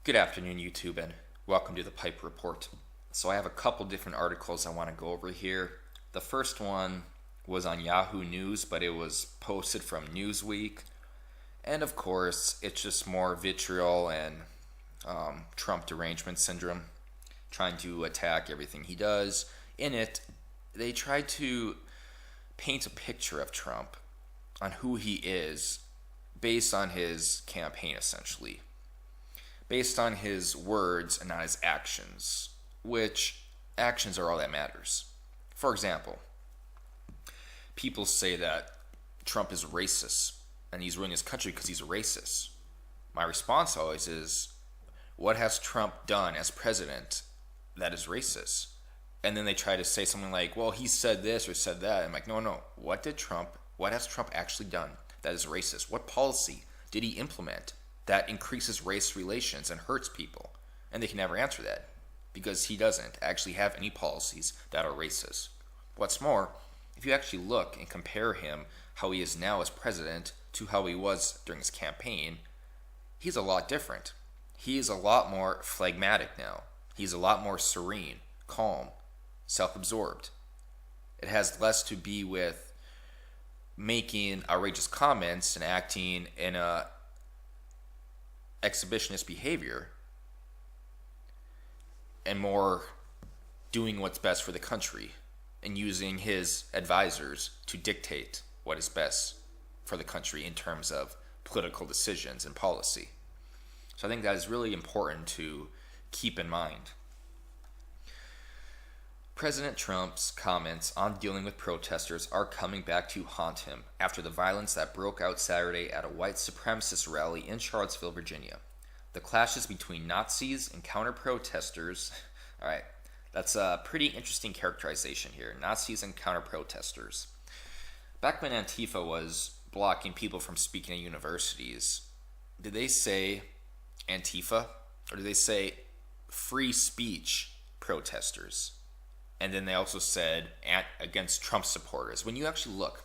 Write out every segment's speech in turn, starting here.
Good afternoon, YouTube, and welcome to the Pipe Report. So, I have a couple different articles I want to go over here. The first one was on Yahoo News, but it was posted from Newsweek. And of course, it's just more vitriol and Trump derangement syndrome, trying to attack everything he does. In it, they try to paint a picture of Trump on who he is based on his campaign, essentially. Based on his words and not his actions, which actions are all that matters. For example, people say that Trump is racist and he's ruining his country because he's a racist. My response always is, what has Trump done as president that is racist? And then they try to say something like, well, he said this or said that. I'm like, no. What has Trump actually done that is racist? What policy did he implement that increases race relations and hurts people? And they can never answer that because he doesn't actually have any policies that are racist. What's more, if you actually look and compare him, how he is now as president, to how he was during his campaign, he's a lot different. He is a lot more phlegmatic now. He's a lot more serene, calm, self-absorbed. It has less to be with making outrageous comments and acting in a exhibitionist behavior and more doing what's best for the country and using his advisors to dictate what is best for the country in terms of political decisions and policy. So I think that is really important to keep in mind. President Trump's comments on dealing with protesters are coming back to haunt him after the violence that broke out Saturday at a white supremacist rally in Charlottesville, Virginia. The clashes between Nazis and counter-protesters. All right, that's a pretty interesting characterization here. Nazis and counter-protesters. Back when Antifa was blocking people from speaking at universities, did they say Antifa or did they say free speech protesters? And then they also said against Trump supporters. When you actually look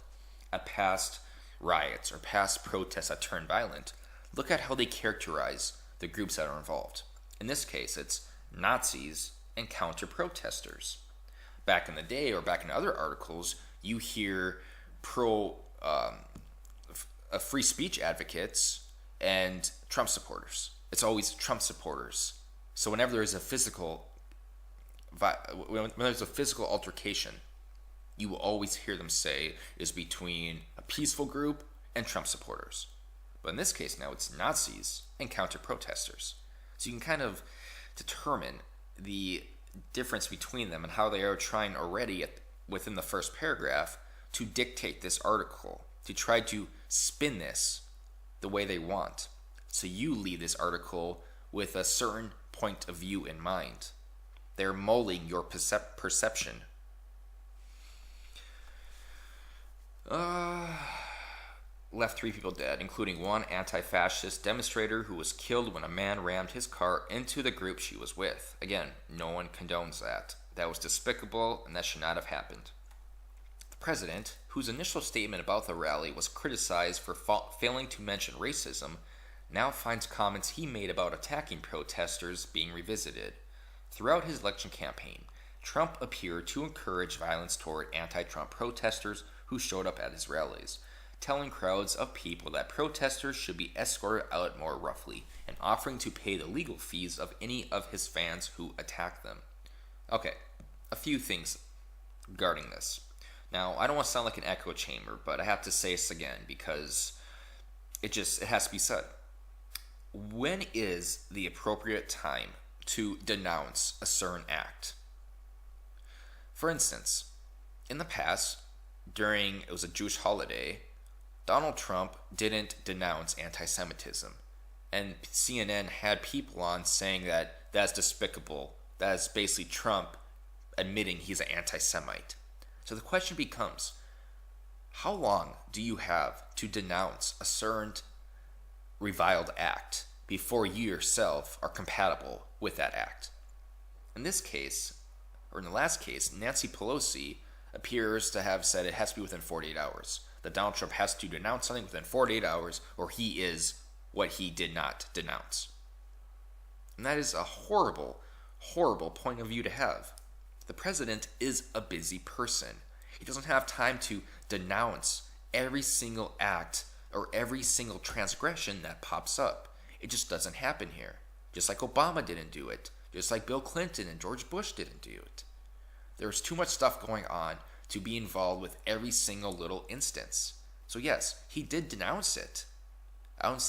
at past riots or past protests that turned violent, look at how they characterize the groups that are involved. In this case, it's Nazis and counter-protesters. Back in the day, or back in other articles, you hear free speech advocates and Trump supporters. It's always Trump supporters. So whenever there's a physical altercation, you will always hear them say is between a peaceful group and Trump supporters. But in this case now, it's Nazis and counter-protesters. So you can kind of determine the difference between them and how they are trying already within the first paragraph to dictate this article, to try to spin this the way they want. So you leave this article with a certain point of view in mind. They're molding your perception. Left 3 people dead, including one anti-fascist demonstrator who was killed when a man rammed his car into the group she was with. Again, no one condones that. That was despicable, and that should not have happened. The president, whose initial statement about the rally was criticized for failing to mention racism, now finds comments he made about attacking protesters being revisited. Throughout his election campaign, Trump appeared to encourage violence toward anti-Trump protesters who showed up at his rallies, telling crowds of people that protesters should be escorted out more roughly and offering to pay the legal fees of any of his fans who attack them. Okay, a few things regarding this. Now, I don't want to sound like an echo chamber, but I have to say this again because it has to be said. When is the appropriate time to denounce a certain act? For instance, in the past, it was a Jewish holiday, Donald Trump didn't denounce anti-Semitism. And CNN had people on saying that that's despicable. That's basically Trump admitting he's an anti-Semite. So the question becomes, how long do you have to denounce a certain reviled act before you yourself are compatible with that act? In this case, or in the last case, Nancy Pelosi appears to have said it has to be within 48 hours. That Donald Trump has to denounce something within 48 hours or he is what he did not denounce. And that is a horrible, horrible point of view to have. The president is a busy person. He doesn't have time to denounce every single act or every single transgression that pops up. It just doesn't happen here. Just like Obama didn't do it. Just like Bill Clinton and George Bush didn't do it. There's too much stuff going on to be involved with every single little instance. So yes, he did denounce it.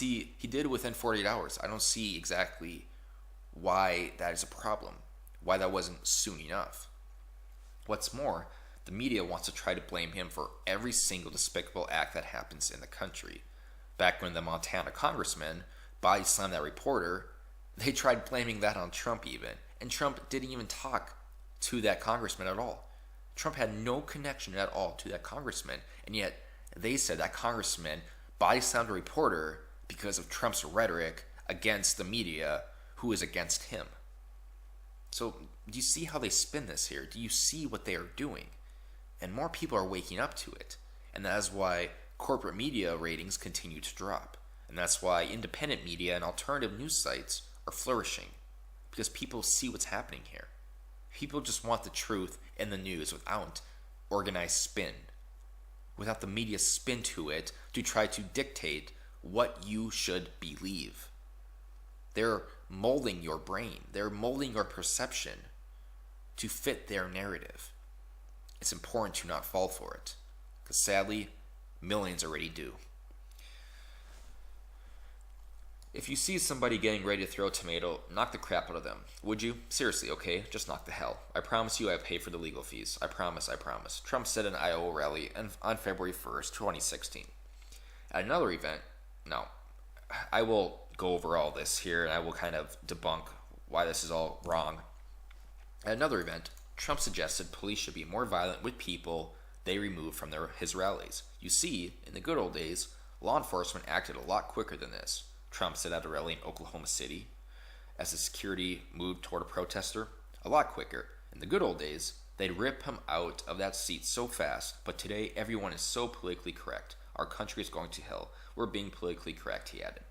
He did it within 48 hours. I don't see exactly why that is a problem. Why that wasn't soon enough. What's more, the media wants to try to blame him for every single despicable act that happens in the country. Back when the Montana congressman body slammed that reporter, they tried blaming that on Trump even. And Trump didn't even talk to that congressman at all. Trump had no connection at all to that congressman. And yet, they said that congressman body slammed a reporter because of Trump's rhetoric against the media who is against him. So, do you see how they spin this here? Do you see what they are doing? And more people are waking up to it. And that is why corporate media ratings continue to drop. And that's why independent media and alternative news sites are flourishing. Because people see what's happening here. People just want the truth in the news without organized spin. Without the media spin to it to try to dictate what you should believe. They're molding your brain. They're molding your perception to fit their narrative. It's important to not fall for it. Because sadly, millions already do. If you see somebody getting ready to throw a tomato, knock the crap out of them. Would you? Seriously, okay? Just knock the hell. I promise you I pay for the legal fees. I promise. Trump said in an Iowa rally on February 1st, 2016. At another event, now, I will go over all this here and I will kind of debunk why this is all wrong. At another event, Trump suggested police should be more violent with people they removed from his rallies. You see, in the good old days, law enforcement acted a lot quicker than this. Trump said at a rally in Oklahoma City, as the security moved toward a protester, a lot quicker. In the good old days, they'd rip him out of that seat so fast, but today everyone is so politically correct. Our country is going to hell. We're being politically correct, he added.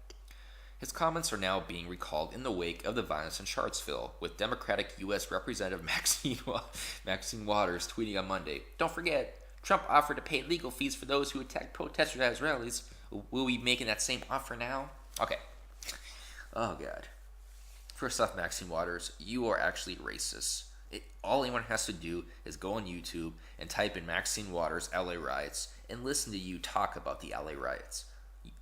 His comments are now being recalled in the wake of the violence in Charlottesville, with Democratic U.S. Representative Maxine Waters tweeting on Monday, "Don't forget, Trump offered to pay legal fees for those who attacked protesters at his rallies. Will we be making that same offer now?" Okay. Oh, God. First off, Maxine Waters, you are actually racist. All anyone has to do is go on YouTube and type in Maxine Waters LA riots and listen to you talk about the LA riots.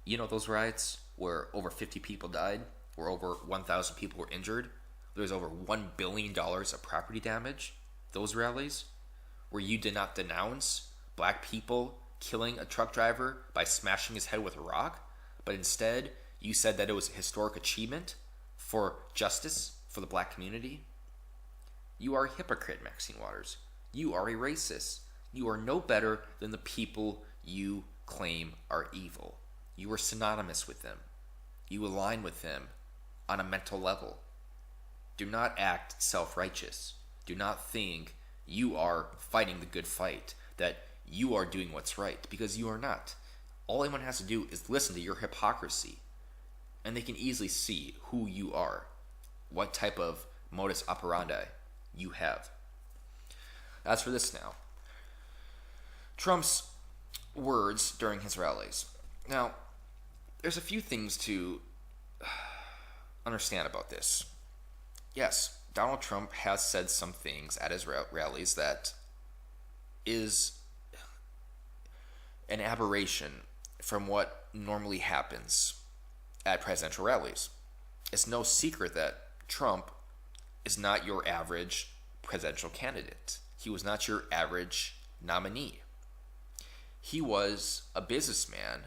You know those riots where over 50 people died, where over 1,000 people were injured, there's over $1 billion of property damage? Those rallies where you did not denounce black people killing a truck driver by smashing his head with a rock, but instead you said that it was a historic achievement for justice for the black community? You are a hypocrite, Maxine Waters. You are a racist. You are no better than the people you claim are evil. You are synonymous with them. You align with them on a mental level. Do not act self-righteous. Do not think you are fighting the good fight, that you are doing what's right, because you are not. All anyone has to do is listen to your hypocrisy, and they can easily see who you are, what type of modus operandi you have. As for this now, Trump's words during his rallies. Now, there's a few things to understand about this. Yes, Donald Trump has said some things at his rallies that is an aberration from what normally happens at presidential rallies. It's no secret that Trump is not your average presidential candidate. He was not your average nominee. He was a businessman,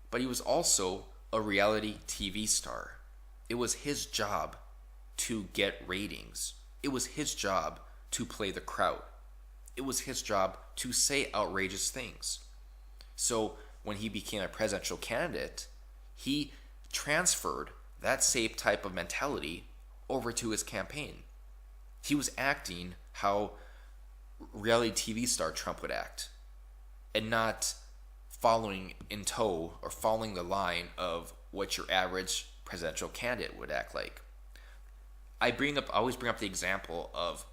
but he was also a reality TV star. It was his job to get ratings. It was his job to play the crowd. It was his job to say outrageous things. So when he became a presidential candidate, he transferred that same type of mentality over to his campaign. He was acting how reality TV star Trump would act, and not following in tow or following the line of what your average presidential candidate would act like. I always bring up the example of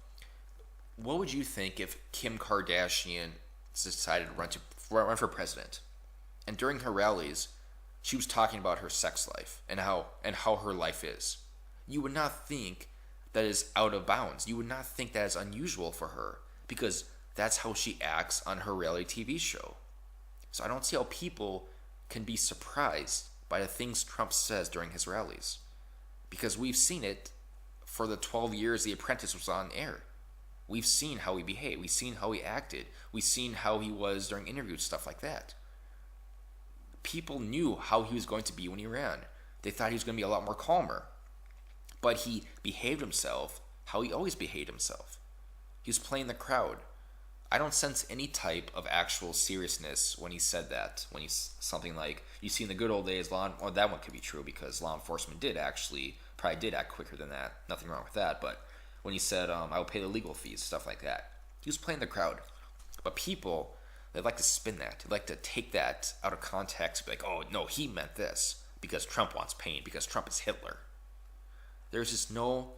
what would you think if Kim Kardashian decided to run for president, and during her rallies, she was talking about her sex life and how her life is. You would not think that is out of bounds. You would not think that is unusual for her because that's how she acts on her reality TV show. So I don't see how people can be surprised by the things Trump says during his rallies, because we've seen it for the 12 years The Apprentice was on air. We've seen how he behaved. We've seen how he acted. We've seen how he was during interviews, stuff like that. People knew how he was going to be when he ran. They thought he was going to be a lot more calmer. But he behaved himself how he always behaved himself. He was playing the crowd. I don't sense any type of actual seriousness when he said that. When he's something like, you see in the good old days, or that one could be true because law enforcement probably did act quicker than that. Nothing wrong with that. But when he said, I will pay the legal fees, stuff like that. He was playing the crowd. But people, they like to spin that. They like to take that out of context. Be like, oh, no, he meant this because Trump wants pain, because Trump is Hitler. There's just no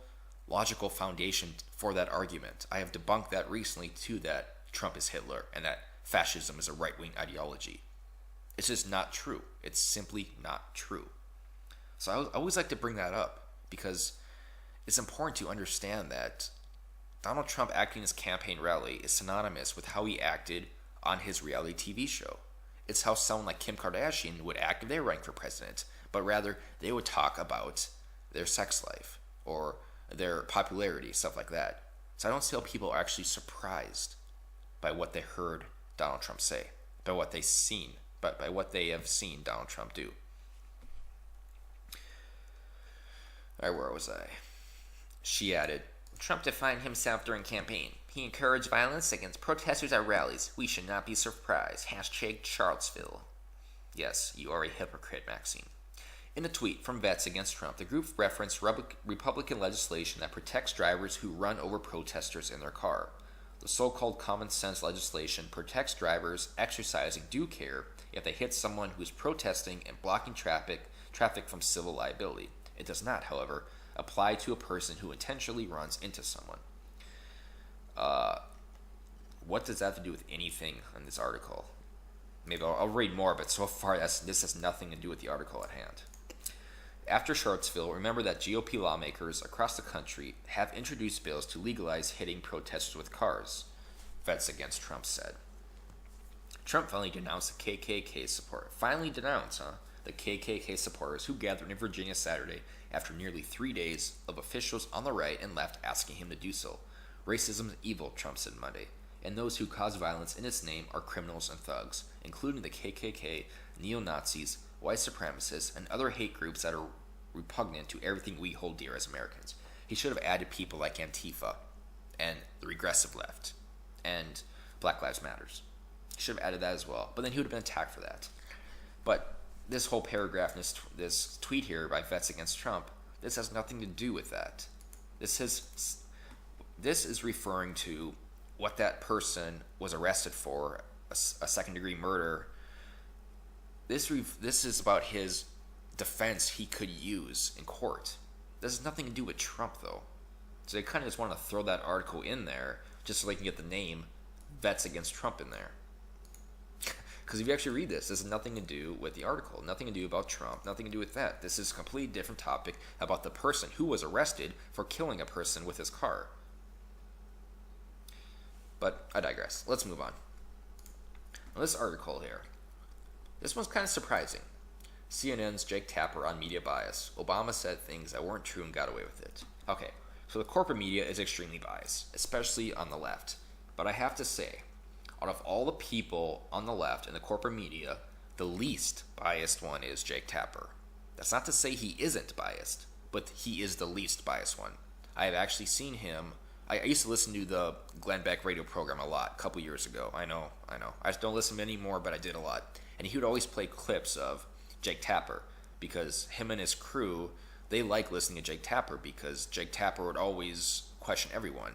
logical foundation for that argument. I have debunked that recently too, that Trump is Hitler and that fascism is a right-wing ideology. It's just not true. It's simply not true. So I always like to bring that up because it's important to understand that Donald Trump acting in his campaign rally is synonymous with how he acted on his reality TV show. It's how someone like Kim Kardashian would act if they were running for president, but rather they would talk about their sex life or their popularity, stuff like that. So I don't see how people are actually surprised by what they heard Donald Trump say, by what they've seen, but by what they have seen Donald Trump do. All right, where was I? She added, Trump defined himself during campaign. He encouraged violence against protesters at rallies. We should not be surprised. Hashtag Charlottesville. Yes, you are a hypocrite, Maxine. In a tweet from Vets Against Trump, the group referenced Republican legislation that protects drivers who run over protesters in their car. The so-called common sense legislation protects drivers exercising due care if they hit someone who is protesting and blocking traffic from civil liability. It does not, however, apply to a person who intentionally runs into someone. What does that have to do with anything in this article? Maybe I'll read more, but so far this has nothing to do with the article at hand. After Charlottesville, remember that GOP lawmakers across the country have introduced bills to legalize hitting protesters with cars, Vets Against Trump said. Trump finally denounced the KKK support. The KKK supporters who gathered in Virginia Saturday after nearly 3 days of officials on the right and left asking him to do so. Racism is evil, Trump said Monday, and those who cause violence in its name are criminals and thugs, including the KKK, neo-Nazis, white supremacists, and other hate groups that are repugnant to everything we hold dear as Americans. He should have added people like Antifa and the regressive left and Black Lives Matters. He should have added that as well, but then he would have been attacked for that. But this whole paragraph in this tweet here by Vets Against Trump, this has nothing to do with that. This is referring to what that person was arrested for, a second-degree murder. This is about his defense he could use in court. This has nothing to do with Trump, though. So they kind of just want to throw that article in there just so they can get the name Vets Against Trump in there. Because if you actually read this has nothing to do with the article, nothing to do about Trump, nothing to do with that. This is a completely different topic about the person who was arrested for killing a person with his car. But I digress. Let's move on. Now, this article here, this one's kind of surprising. CNN's Jake Tapper on media bias. Obama said things that weren't true and got away with it. Okay, so the corporate media is extremely biased, especially on the left. But I have to say, out of all the people on the left in the corporate media, the least biased one is Jake Tapper. That's not to say he isn't biased, but he is the least biased one. I have actually seen him. I used to listen to the Glenn Beck radio program a lot a couple years ago. I know. I just don't listen anymore, but I did a lot. And he would always play clips of Jake Tapper because him and his crew, they like listening to Jake Tapper because Jake Tapper would always question everyone.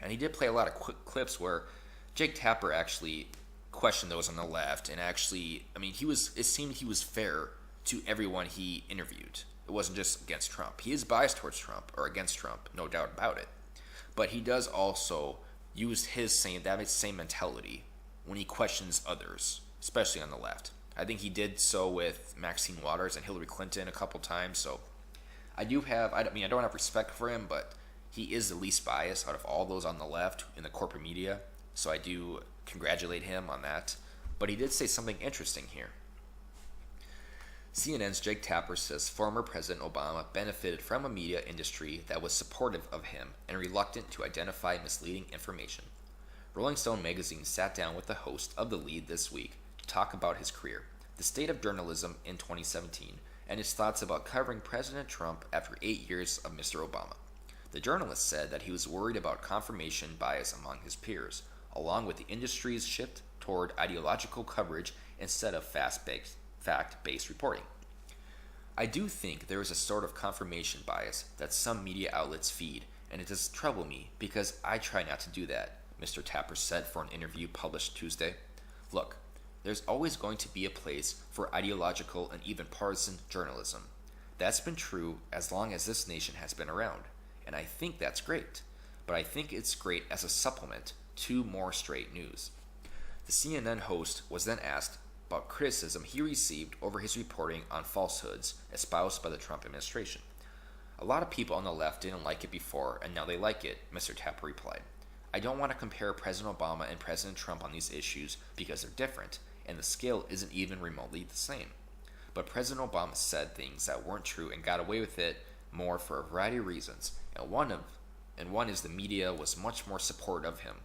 And he did play a lot of quick clips where Jake Tapper actually questioned those on the left and actually, it seemed he was fair to everyone he interviewed. It wasn't just against Trump. He is biased towards Trump or against Trump, no doubt about it. But he does also use that same mentality when he questions others, especially on the left. I think he did so with Maxine Waters and Hillary Clinton a couple times. So I don't have respect for him, but he is the least biased out of all those on the left in the corporate media. So I do congratulate him on that. But he did say something interesting here. CNN's Jake Tapper says former President Obama benefited from a media industry that was supportive of him and reluctant to identify misleading information. Rolling Stone magazine sat down with the host of The Lead this week to talk about his career, the state of journalism in 2017, and his thoughts about covering President Trump after 8 years of Mr. Obama. The journalist said that he was worried about confirmation bias among his peers, along with the industry's shift toward ideological coverage instead of fact-based reporting. I do think there is a sort of confirmation bias that some media outlets feed, and it does trouble me because I try not to do that, Mr. Tapper said for an interview published Tuesday. Look, there's always going to be a place for ideological and even partisan journalism. That's been true as long as this nation has been around, and I think that's great. But I think it's great as a supplement to more straight news. The CNN host was then asked about criticism he received over his reporting on falsehoods espoused by the Trump administration. A lot of people on the left didn't like it before, and now they like it, Mr. Tapper replied. I don't want to compare President Obama and President Trump on these issues because they're different, and the scale isn't even remotely the same. But President Obama said things that weren't true and got away with it more for a variety of reasons, and one is the media was much more supportive of him.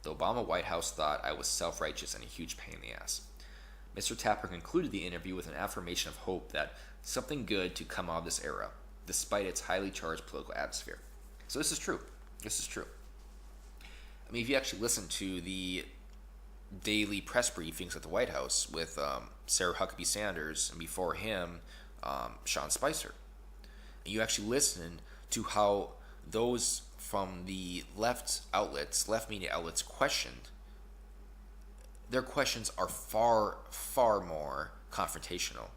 The Obama White House thought I was self-righteous and a huge pain in the ass. Mr. Tapper concluded the interview with an affirmation of hope that something good to come out of this era, despite its highly charged political atmosphere. So this is true. This is true. I mean, if you actually listen to the daily press briefings at the White House with Sarah Huckabee Sanders and before him, Sean Spicer, and you actually listen to how those from the left media outlets questioned, their questions are far, far more confrontational.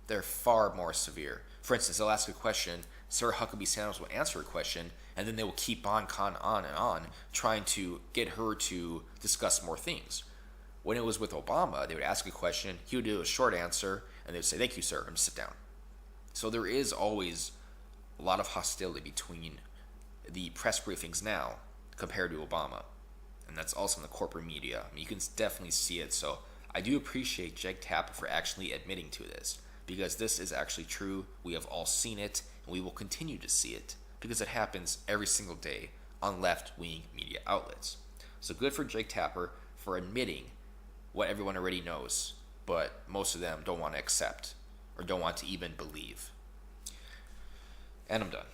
They're far more severe. For instance, they'll ask a question, Sarah Huckabee Sanders will answer a question, and then they will keep on and on, trying to get her to discuss more things. When it was with Obama, they would ask a question, he would do a short answer, and they would say, thank you, sir, and sit down. So there is always a lot of hostility between the press briefings now compared to Obama. And that's also in the corporate media. I mean, you can definitely see it. So I do appreciate Jake Tapper for actually admitting to this, because this is actually true. We have all seen it, and we will continue to see it, because it happens every single day on left-wing media outlets. So good for Jake Tapper for admitting what everyone already knows, but most of them don't want to accept or don't want to even believe. And I'm done.